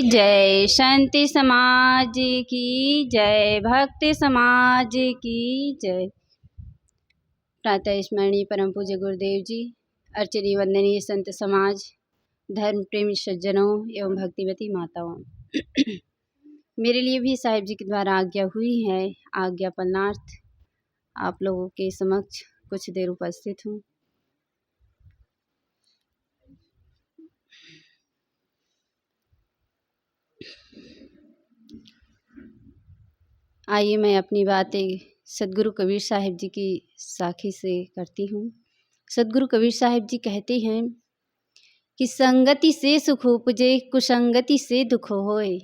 जय शांति समाज की जय, भक्ति समाज की जय। प्रातः स्मरणीय परम पूज्य गुरुदेव जी, अर्चनीय वंदनीय संत समाज, धर्म प्रेमी सज्जनों एवं भक्तिवती माताओं, मेरे लिए भी साहिब जी के द्वारा आज्ञा हुई है। आज्ञा पालनार्थ आप लोगों के समक्ष कुछ देर उपस्थित हूँ। आइए मैं अपनी बातें सदगुरु कबीर साहिब जी की साखी से करती हूँ। सदगुरु कबीर साहिब जी कहते हैं कि संगति से सुख उपजे, कुसंगति से दुख होए।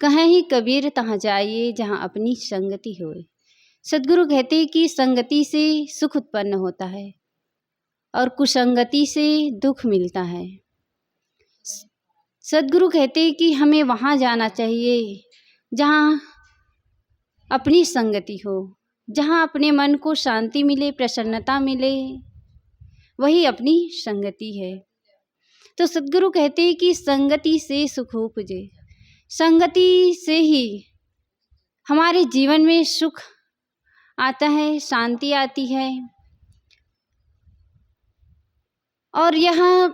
कहें ही कबीर तहाँ जाइए जहाँ अपनी संगति होए। सदगुरु कहते हैं कि संगति से सुख उत्पन्न होता है और कुसंगति से दुख मिलता है। सदगुरु कहते हैं कि हमें वहाँ जाना चाहिए जहाँ अपनी संगति हो, जहाँ अपने मन को शांति मिले, प्रसन्नता मिले, वही अपनी संगति है। तो सदगुरु कहते हैं कि संगति से सुख उपजे। संगति से ही हमारे जीवन में सुख आता है, शांति आती है, और यह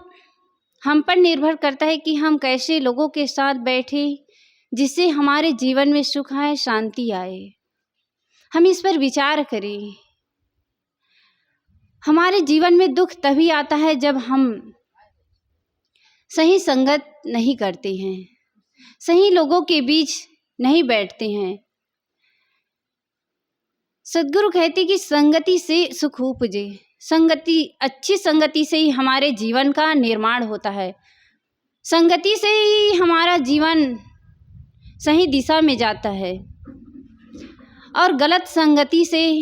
हम पर निर्भर करता है कि हम कैसे लोगों के साथ बैठे जिससे हमारे जीवन में सुख आए, शांति आए। हम इस पर विचार करें। हमारे जीवन में दुख तभी आता है जब हम सही संगत नहीं करते हैं, सही लोगों के बीच नहीं बैठते हैं। सदगुरु कहते कि संगति से सुख उपजे। संगति, अच्छी संगति से ही हमारे जीवन का निर्माण होता है। संगति से ही हमारा जीवन सही दिशा में जाता है, और गलत संगति से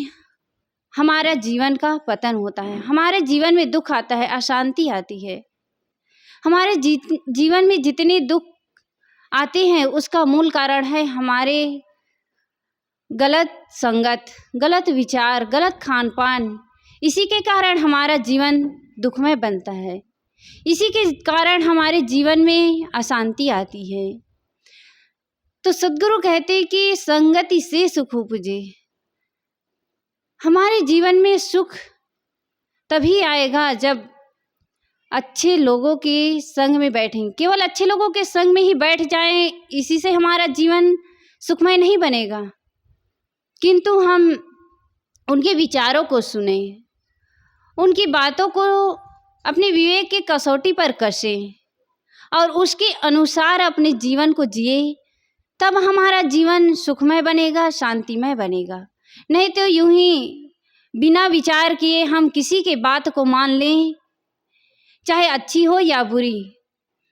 हमारा जीवन का पतन होता है। हमारे जीवन में दुख आता है, अशांति आती है। हमारे जीवन में जितने दुख आते हैं उसका मूल कारण है हमारे गलत संगत, गलत विचार, गलत खान पान। इसी के कारण हमारा जीवन दुखमय बनता है। इसी के कारण हमारे जीवन में अशांति आती है। तो सदगुरु कहते हैं कि संगति से सुख उपजे। हमारे जीवन में सुख तभी आएगा जब अच्छे लोगों के संग में बैठेंगे। केवल अच्छे लोगों के संग में ही बैठ जाएं, इसी से हमारा जीवन सुखमय नहीं बनेगा, किंतु हम उनके विचारों को सुने, उनकी बातों को अपने विवेक के कसौटी पर कसें और उसके अनुसार अपने जीवन को जिए, तब हमारा जीवन सुखमय बनेगा, शांतिमय बनेगा। नहीं तो यूं ही बिना विचार किए हम किसी के बात को मान लें, चाहे अच्छी हो या बुरी।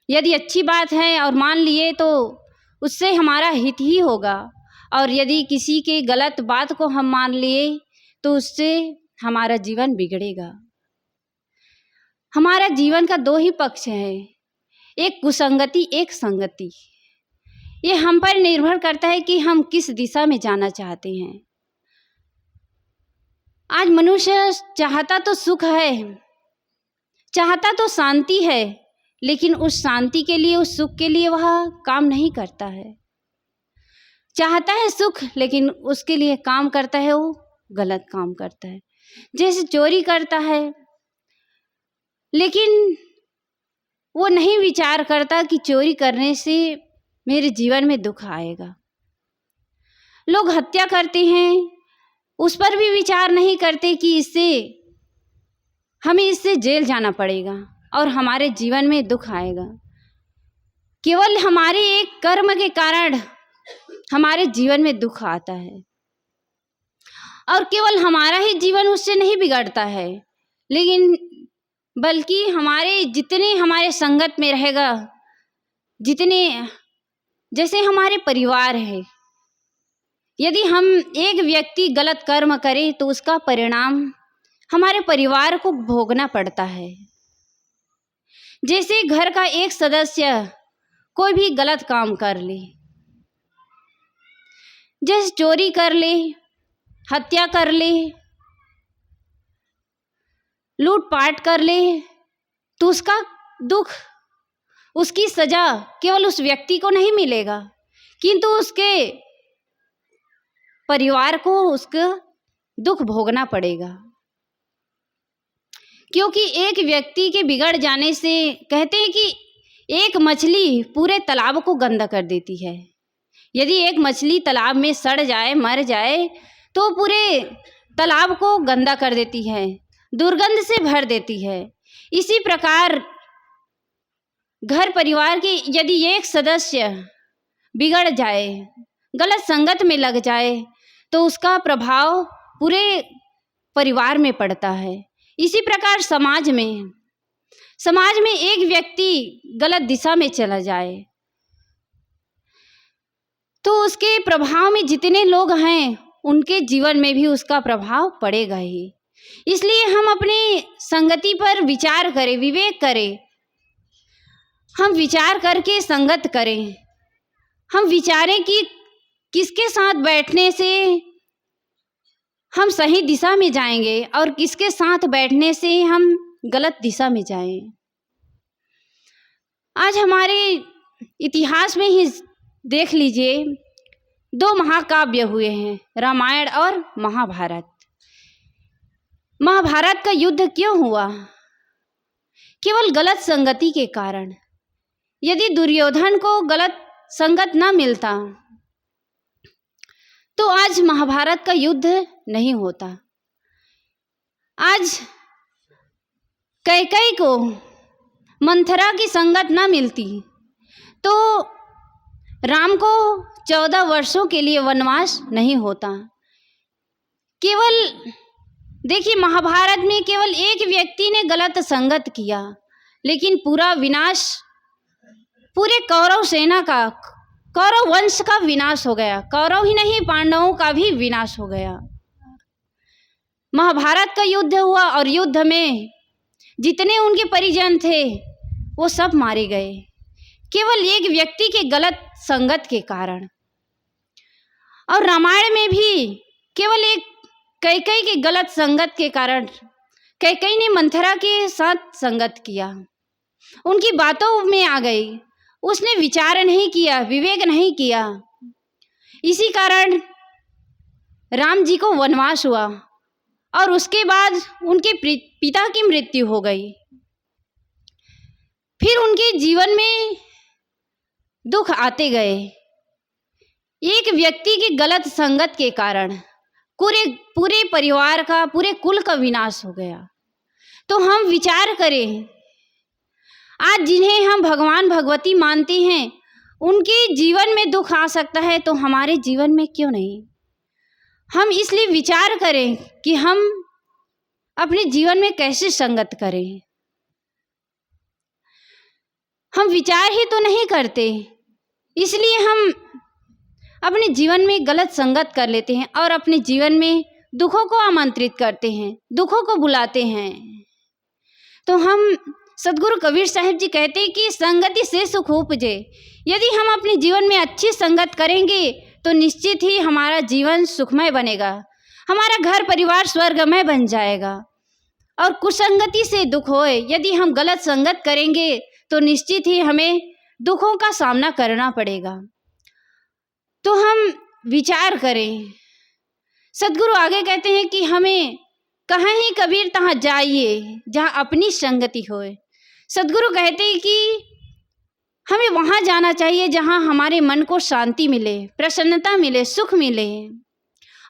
यदि अच्छी बात है और मान लिए तो उससे हमारा हित ही होगा, और यदि किसी के गलत बात को हम मान लिए तो उससे हमारा जीवन बिगड़ेगा। हमारा जीवन का दो ही पक्ष है, एक कुसंगति, एक संगति। ये हम पर निर्भर करता है कि हम किस दिशा में जाना चाहते हैं। आज मनुष्य चाहता तो सुख है, चाहता तो शांति है, लेकिन उस शांति के लिए, उस सुख के लिए वह काम नहीं करता है। चाहता है सुख, लेकिन उसके लिए काम करता है वो गलत काम करता है। जैसे चोरी करता है, लेकिन वो नहीं विचार करता कि चोरी करने से मेरे जीवन में दुख आएगा। लोग हत्या करते हैं, उस पर भी विचार नहीं करते कि इससे जेल जाना पड़ेगा और हमारे जीवन में दुख आएगा। केवल हमारे एक कर्म के कारण हमारे जीवन में दुख आता है, और केवल हमारा ही जीवन उससे नहीं बिगड़ता है, लेकिन बल्कि जितने हमारे संगत में रहेगा, जितने जैसे हमारे परिवार है, यदि हम एक व्यक्ति गलत कर्म करे तो उसका परिणाम हमारे परिवार को भोगना पड़ता है। जैसे घर का एक सदस्य कोई भी गलत काम कर ले, जैसे चोरी कर ले, हत्या कर ले, लूटपाट कर ले, तो उसका दुख उसकी सजा केवल उस व्यक्ति को नहीं मिलेगा, किंतु उसके परिवार को उसका दुख भोगना पड़ेगा। क्योंकि एक व्यक्ति के बिगड़ जाने से, कहते हैं कि एक मछली पूरे तालाब को गंदा कर देती है। यदि एक मछली तालाब में सड़ जाए, मर जाए, तो पूरे तालाब को गंदा कर देती है, दुर्गंध से भर देती है। इसी प्रकार घर परिवार के यदि एक सदस्य बिगड़ जाए, गलत संगत में लग जाए, तो उसका प्रभाव पूरे परिवार में पड़ता है। इसी प्रकार समाज में एक व्यक्ति गलत दिशा में चला जाए तो उसके प्रभाव में जितने लोग हैं उनके जीवन में भी उसका प्रभाव पड़ेगा ही। इसलिए हम अपनी संगति पर विचार करें, विवेक करें, हम विचार करके संगत करें। हम विचारें कि किसके साथ बैठने से हम सही दिशा में जाएंगे और किसके साथ बैठने से हम गलत दिशा में जाएं। आज हमारे इतिहास में ही देख लीजिए, 2 महाकाव्य हुए हैं, रामायण और महाभारत। महाभारत का युद्ध क्यों हुआ? केवल गलत संगति के कारण। यदि दुर्योधन को गलत संगत न मिलता तो आज महाभारत का युद्ध नहीं होता। आज कैकेयी को मंथरा की संगत न मिलती तो राम को 14 वर्षों के लिए वनवास नहीं होता। केवल देखिए, महाभारत में केवल एक व्यक्ति ने गलत संगत किया, लेकिन पूरा विनाश पूरे कौरव सेना का, कौरव वंश का विनाश हो गया। कौरव ही नहीं, पांडवों का भी विनाश हो गया। महाभारत का युद्ध हुआ और युद्ध में जितने उनके परिजन थे वो सब मारे गए, केवल एक व्यक्ति के गलत संगत के कारण। और रामायण में भी केवल एक कैकेयी के गलत संगत के कारण कैकेयी ने मंथरा के साथ संगत किया, उनकी बातों में आ गई, उसने विचार नहीं किया, विवेक नहीं किया। इसी कारण राम जी को वनवास हुआ और उसके बाद उनके पिता की मृत्यु हो गई। फिर उनके जीवन में दुख आते गए। एक व्यक्ति की गलत संगत के कारण पूरे परिवार का, पूरे कुल का विनाश हो गया। तो हम विचार करें, आज जिन्हें हम भगवान भगवती मानते हैं उनके जीवन में दुख आ सकता है, तो हमारे जीवन में क्यों नहीं? हम इसलिए विचार करें कि हम अपने जीवन में कैसे संगत करें। हम विचार ही तो नहीं करते, इसलिए हम अपने जीवन में गलत संगत कर लेते हैं और अपने जीवन में दुखों को आमंत्रित करते हैं, दुखों को बुलाते हैं। तो हम सदगुरु कबीर साहिब जी कहते हैं कि संगति से सुख उपजे। यदि हम अपने जीवन में अच्छी संगत करेंगे तो निश्चित ही हमारा जीवन सुखमय बनेगा, हमारा घर परिवार स्वर्गमय बन जाएगा। और कुसंगति से दुख होए, यदि हम गलत संगत करेंगे तो निश्चित ही हमें दुखों का सामना करना पड़ेगा। तो हम विचार करें। सदगुरु आगे कहते हैं कि हमें कहाँ ही कबीर तहाँ जाइए जहाँ अपनी संगति होए। सदगुरु कहते हैं कि हमें वहाँ जाना चाहिए जहाँ हमारे मन को शांति मिले, प्रसन्नता मिले, सुख मिले।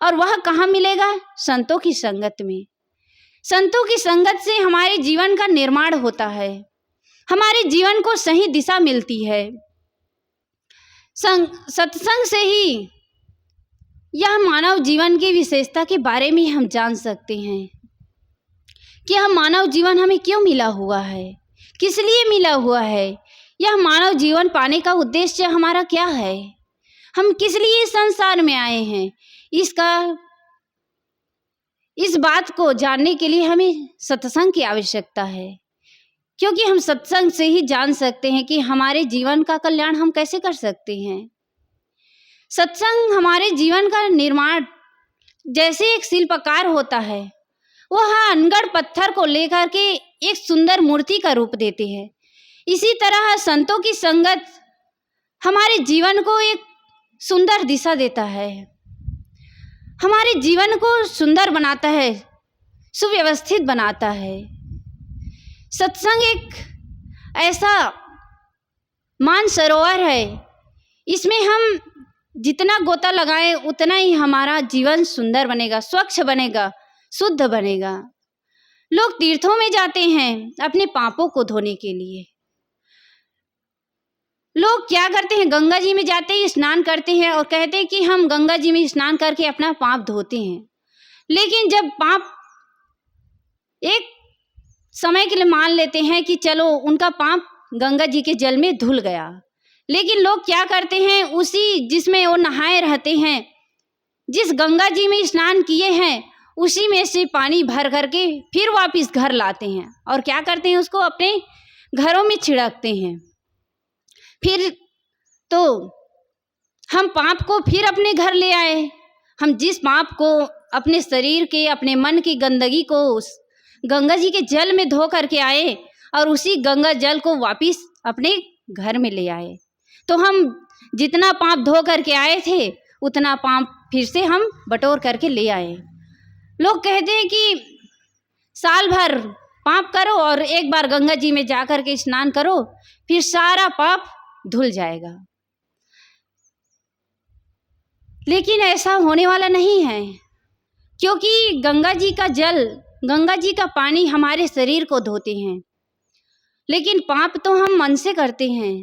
और वह कहाँ मिलेगा? संतों की संगत में। संतों की संगत से हमारे जीवन का निर्माण होता है, हमारे जीवन को सही दिशा मिलती है। सत्संग से ही यह मानव जीवन की विशेषता के बारे में हम जान सकते हैं कि यह मानव जीवन हमें क्यों मिला हुआ है, किस लिए मिला हुआ है, यह मानव जीवन पाने का उद्देश्य हमारा क्या है, हम किस लिए इस संसार में आए हैं। इस बात को जानने के लिए हमें सत्संग की आवश्यकता है, क्योंकि हम सत्संग से ही जान सकते हैं कि हमारे जीवन का कल्याण हम कैसे कर सकते हैं। सत्संग हमारे जीवन का निर्माण, जैसे एक शिल्पकार होता है, वह अनगढ़ पत्थर को लेकर के एक सुंदर मूर्ति का रूप देते हैं। इसी तरह संतों की संगत हमारे जीवन को एक सुंदर दिशा देता है, हमारे जीवन को सुंदर बनाता है, सुव्यवस्थित बनाता है। सत्संग एक ऐसा मानसरोवर है, इसमें हम जितना गोता लगाएं उतना ही हमारा जीवन सुंदर बनेगा, स्वच्छ बनेगा, शुद्ध बनेगा। लोग तीर्थों में जाते हैं अपने पापों को धोने के लिए। लोग क्या करते हैं, गंगा जी में जाते ही स्नान करते हैं और कहते हैं कि हम गंगा जी में स्नान करके अपना पाप धोते हैं। लेकिन जब पाप एक समय के लिए मान लेते हैं कि चलो उनका पाप गंगा जी के जल में धुल गया, लेकिन लोग क्या करते हैं, उसी जिसमें वो नहाए रहते हैं, जिस गंगा जी में स्नान किए हैं उसी में से पानी भर करके फिर वापस घर लाते हैं और क्या करते हैं, उसको अपने घरों में छिड़कते हैं। फिर तो हम पाप को फिर अपने घर ले आए। हम जिस पाप को अपने शरीर के, अपने मन की गंदगी को उस गंगा जी के जल में धो करके आए और उसी गंगा जल को वापस अपने घर में ले आए, तो हम जितना पाप धो करके आए थे उतना पाप फिर से हम बटोर करके ले आए। लोग कहते हैं कि साल भर पाप करो और एक बार गंगा जी में जा कर के स्नान करो, फिर सारा पाप धुल जाएगा। लेकिन ऐसा होने वाला नहीं है, क्योंकि गंगा जी का जल, गंगा जी का पानी हमारे शरीर को धोते हैं, लेकिन पाप तो हम मन से करते हैं।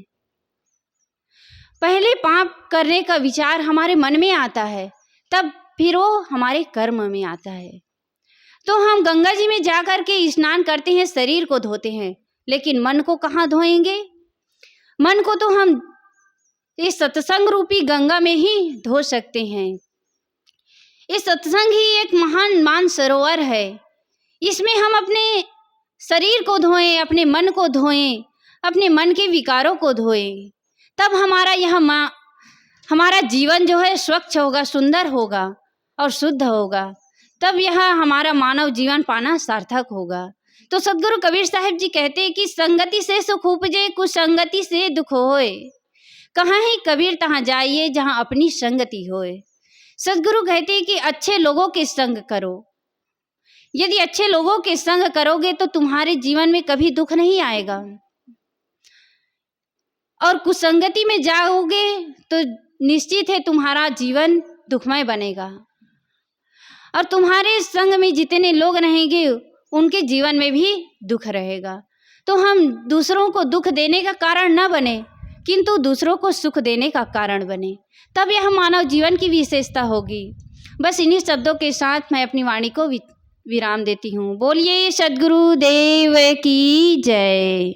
पहले पाप करने का विचार हमारे मन में आता है, तब फिर वो हमारे कर्म में आता है। तो हम गंगा जी में जा कर के स्नान करते हैं, शरीर को धोते हैं, लेकिन मन को कहाँ धोएंगे? मन को तो हम इस सत्संग रूपी गंगा में ही धो सकते हैं। इस सत्संग ही एक महान मानसरोवर है, इसमें हम अपने शरीर को धोएं, अपने मन को धोएं, अपने मन के विकारों को धोएं, तब हमारा जीवन जो है स्वच्छ होगा, सुंदर होगा और शुद्ध होगा। तब यह हमारा मानव जीवन पाना सार्थक होगा। तो सदगुरु कबीर साहिब जी कहते हैं कि संगति से सुख उपजे, कुसंगति से दुख होए। कहाँ ही कबीर तहाँ जाइए जहाँ अपनी संगति होए। सदगुरु कहते हैं कि अच्छे लोगों के संग करो। यदि अच्छे लोगों के संग करोगे तो तुम्हारे जीवन में कभी दुख नहीं आएगा, और कुसंगति में जाओगे तो निश्चित है तुम्हारा जीवन दुखमय बनेगा, और तुम्हारे संग में जितने लोग रहेंगे उनके जीवन में भी दुख रहेगा। तो हम दूसरों को दुख देने का कारण न बने, किंतु दूसरों को सुख देने का कारण बने, तब यह मानव जीवन की विशेषता होगी। बस इन्हीं शब्दों के साथ मैं अपनी वाणी को विराम देती हूँ। बोलिए सद्गुरु देव की जय।